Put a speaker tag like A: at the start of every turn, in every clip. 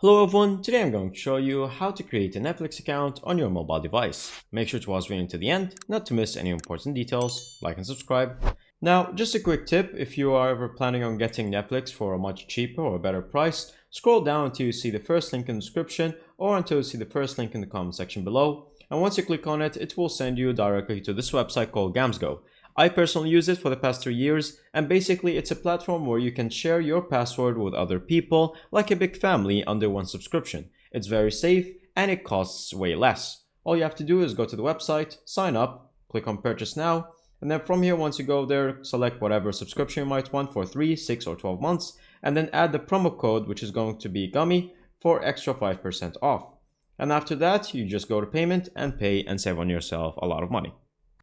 A: Hello everyone, today I'm going to show you how to create a Netflix account on your mobile device. Make sure to watch the video to the end, not to miss any important details, like and subscribe. Now, just a quick tip, if you are ever planning on getting Netflix for a much cheaper or better price, scroll down until you see the first link in the description or until you see the first link in the comment section below. And once you click on it, it will send you directly to this website called Gamsgo. I personally use it for the past 3 years, and basically it's a platform where you can share your password with other people like a big family under one subscription. It's very safe and it costs way less. All you have to do is go to the website, sign up, click on purchase now, and then from here once you go there, select whatever subscription you might want for 3, 6 or 12 months, and then add the promo code which is going to be Gummy for extra 5% off. And after that you just go to payment and pay and save on yourself a lot of money.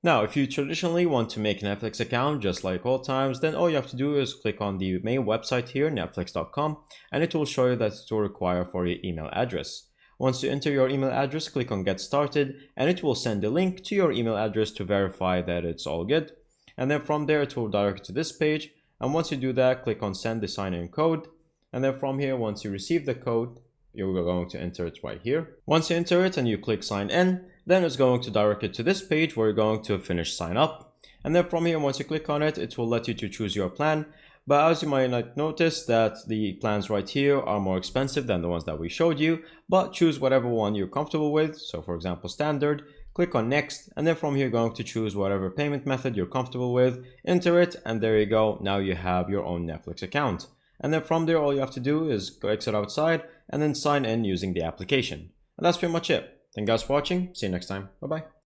A: Now, if you traditionally want to make a Netflix account just like all times, then all you have to do is click on the main website here, netflix.com, and it will show you that it will require for your email address. Once you enter your email address, click on Get Started, and it will send a link to your email address to verify that it's all good. And then from there, it will direct you to this page. And once you do that, click on Send the sign-in code. And then from here, once you receive the code, you're going to enter it right here. Once you enter it and you click sign in, then it's going to direct it to this page where you're going to finish sign up. And then from here, once you click on it, it will let you to choose your plan. But as you might not notice that the plans right here are more expensive than the ones that we showed you, but choose whatever one you're comfortable with. So for example, standard, click on next, and then from here, you're going to choose whatever payment method you're comfortable with, enter it, and there you go. Now you have your own Netflix account. And then from there, all you have to do is go exit outside and then sign in using the application. And that's pretty much it. Thank you guys for watching. See you next time. Bye bye.